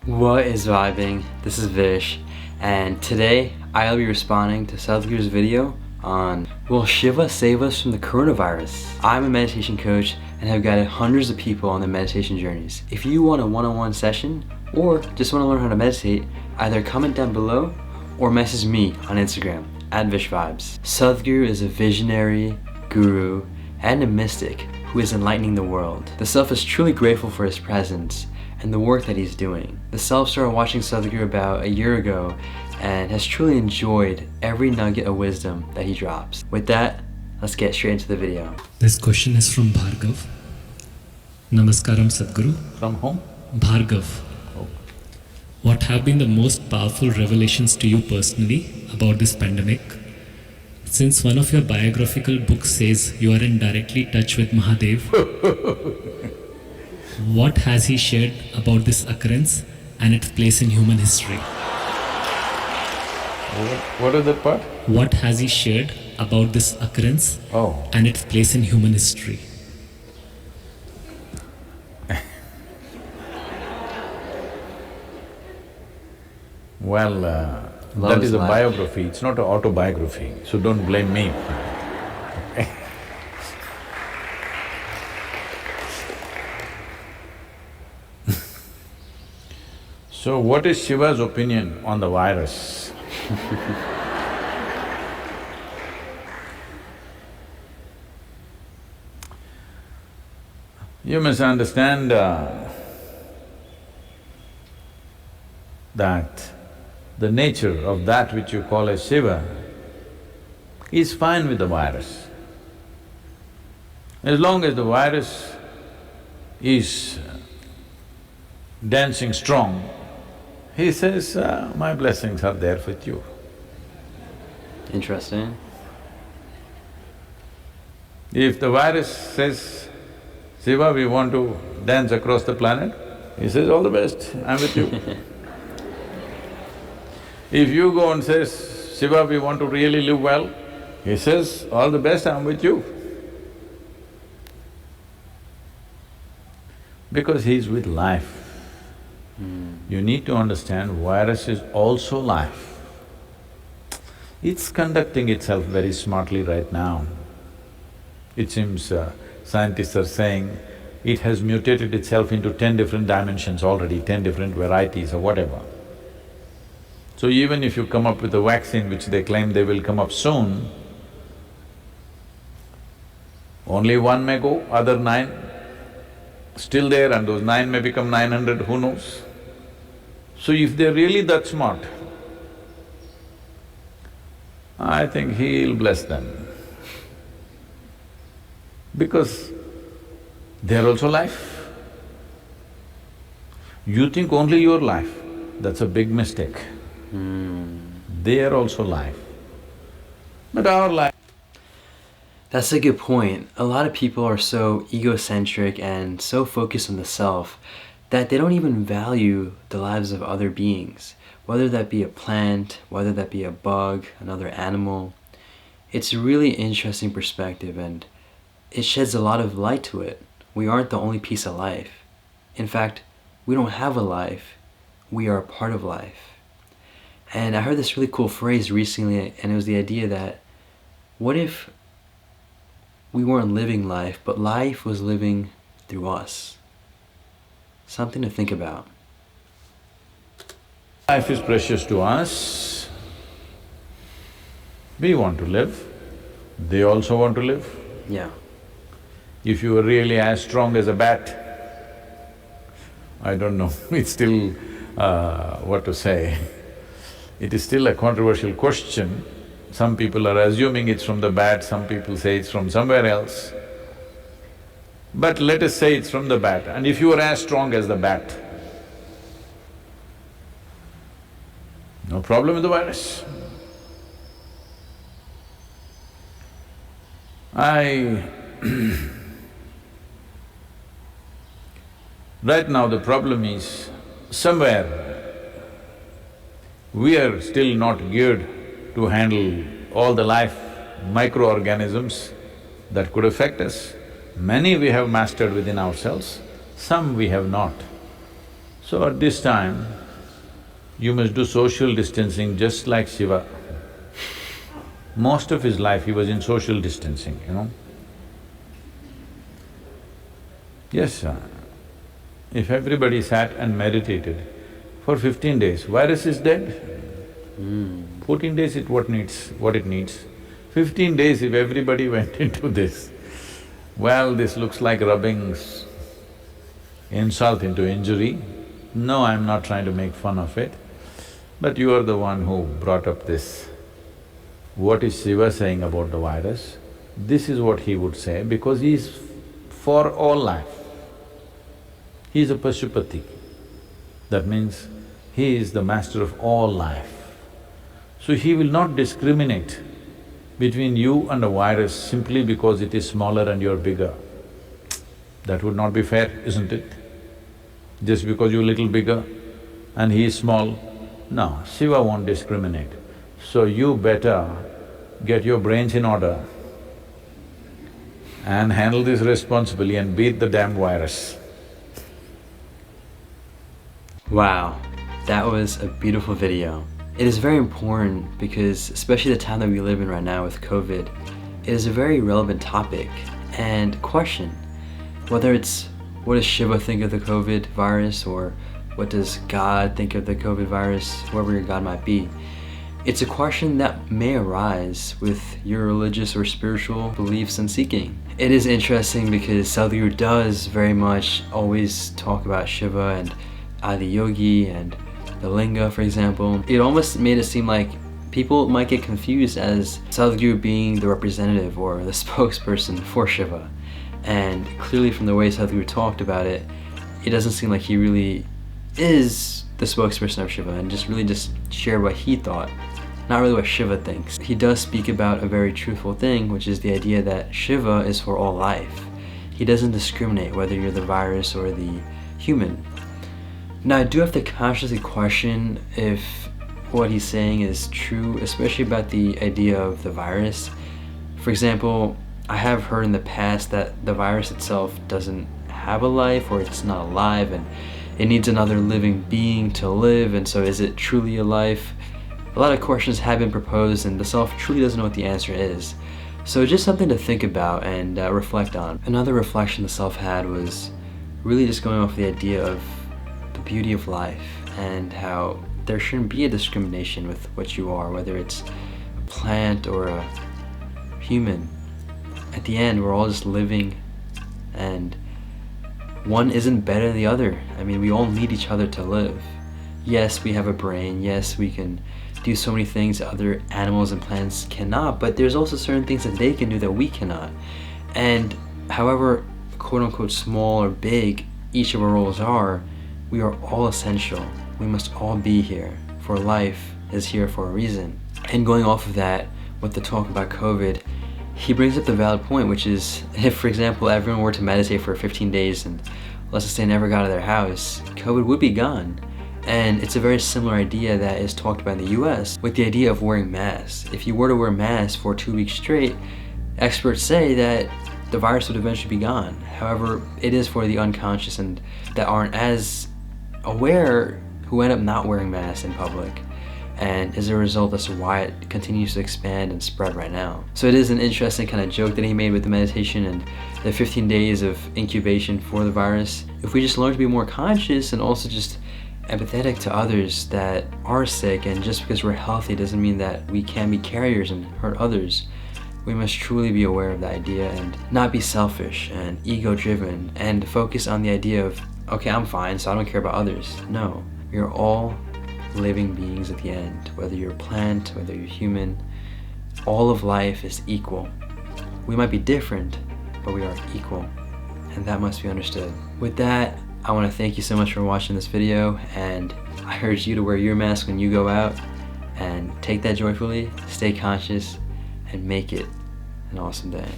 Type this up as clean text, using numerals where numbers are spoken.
What is vibing? This is Vish, and today I'll be responding to Sadhguru's video on will Shiva save us from the coronavirus? I'm a meditation coach and have guided hundreds of people on their meditation journeys. If you want a one-on-one session or just want to learn how to meditate, either comment down below or message me on Instagram at VishVibes. Sadhguru is a visionary, guru, and a mystic who is enlightening the world. The self is truly grateful for his presence and the work that he's doing. The self started watching Sadhguru about a year ago and has truly enjoyed every nugget of wisdom that he drops. With that, let's get straight into the video. This question is from Bhargav. Namaskaram Sadhguru. From whom? Bhargav. Oh. What have been the most powerful revelations to you personally about this pandemic? Since one of your biographical books says you are in directly touch with Mahadev, what has he shared about this occurrence and its place in human history? What is that part? What has he shared about this occurrence and its place in human history? Well, that is a biography, it's not an autobiography, so don't blame me. So what is Shiva's opinion on the virus? You must understand that the nature of that which you call as Shiva is fine with the virus. As long as the virus is dancing strong, he says, my blessings are there with you. Interesting. If the virus says, Shiva, we want to dance across the planet, he says, all the best, I'm with you. If you go and says, Shiva, we want to really live well, he says, all the best, I'm with you. Because he's with life. You need to understand virus is also life. It's conducting itself very smartly right now. It seems scientists are saying it has mutated itself into 10 different dimensions already, 10 different varieties or whatever. So even if you come up with a vaccine which they claim they will come up soon, only one may go, other nine still there, and those nine may become 900, who knows? So if they're really that smart, I think he'll bless them. Because they're also life. You think only your life, that's a big mistake. They are also life. But our life… That's a good point. A lot of people are so egocentric and so focused on the self that they don't even value the lives of other beings, whether that be a plant, whether that be a bug, another animal. It's a really interesting perspective and it sheds a lot of light to it. We aren't the only piece of life. In fact, we don't have a life, we are a part of life. And I heard this really cool phrase recently, and it was the idea that what if we weren't living life, but life was living through us? Something to think about. Life is precious to us. We want to live, they also want to live. Yeah. If you were really as strong as a bat, I don't know, it's still… what to say, it is still a controversial question. Some people are assuming it's from the bat, some people say it's from somewhere else. But let us say it's from the bat, and if you were as strong as the bat, no problem with the virus. Right now the problem is, somewhere we are still not geared to handle all the life microorganisms that could affect us. Many we have mastered within ourselves, some we have not. So at this time, you must do social distancing just like Shiva. Most of his life he was in social distancing, you know. Yes, if everybody sat and meditated for 15 days, virus is dead. 14 days what it needs. 15 days if everybody went into this, well, this looks like rubbing insult into injury. No, I'm not trying to make fun of it, but you are the one who brought up this. What is Shiva saying about the virus? This is what he would say because he is for all life. He is a Pashupati. That means he is the master of all life. So he will not discriminate between you and a virus simply because it is smaller and you're bigger. That would not be fair, isn't it? Just because you're little bigger and he is small, no, Shiva won't discriminate. So you better get your brains in order and handle this responsibly and beat the damn virus. Wow, that was a beautiful video. It is very important because, especially the time that we live in right now with COVID, it is a very relevant topic and question. Whether it's what does Shiva think of the COVID virus, or what does God think of the COVID virus, whoever your God might be, it's a question that may arise with your religious or spiritual beliefs and seeking. It is interesting because Sadhguru does very much always talk about Shiva and Adi Yogi and the Linga, for example. It almost made it seem like people might get confused as Sadhguru being the representative or the spokesperson for Shiva. And clearly from the way Sadhguru talked about it, it doesn't seem like he really is the spokesperson of Shiva and just shared what he thought, not really what Shiva thinks. He does speak about a very truthful thing, which is the idea that Shiva is for all life. He doesn't discriminate whether you're the virus or the human. Now, I do have to consciously question if what he's saying is true, especially about the idea of the virus. For example, I have heard in the past that the virus itself doesn't have a life, or it's not alive and it needs another living being to live, and so is it truly a life? A lot of questions have been proposed and the self truly doesn't know what the answer is. So just something to think about and reflect on. Another reflection the self had was really just going off the idea of the beauty of life and how there shouldn't be a discrimination with what you are, whether it's a plant or a human. At the end, we're all just living, and one isn't better than the other. I mean, we all need each other to live. Yes, we have a brain. Yes, we can do so many things that other animals and plants cannot, but there's also certain things that they can do that we cannot. And however quote-unquote small or big each of our roles are, we are all essential. We must all be here, for life is here for a reason. And going off of that, with the talk about COVID, he brings up the valid point, which is if, for example, everyone were to meditate for 15 days and let's just say never got out of their house, COVID would be gone. And it's a very similar idea that is talked about in the US with the idea of wearing masks. If you were to wear masks for 2 weeks straight, experts say that the virus would eventually be gone. However, it is for the unconscious and that aren't as aware who end up not wearing masks in public. And as a result, that's why it continues to expand and spread right now. So it is an interesting kind of joke that he made with the meditation and the 15 days of incubation for the virus. If we just learn to be more conscious and also just empathetic to others that are sick, and just because we're healthy doesn't mean that we can be carriers and hurt others. We must truly be aware of the idea and not be selfish and ego-driven and focus on the idea of, okay, I'm fine, so I don't care about others. No, we are all living beings at the end. Whether you're a plant, whether you're human, all of life is equal. We might be different, but we are equal, and that must be understood. With that, I want to thank you so much for watching this video, and I urge you to wear your mask when you go out and take that joyfully, stay conscious, and make it an awesome day.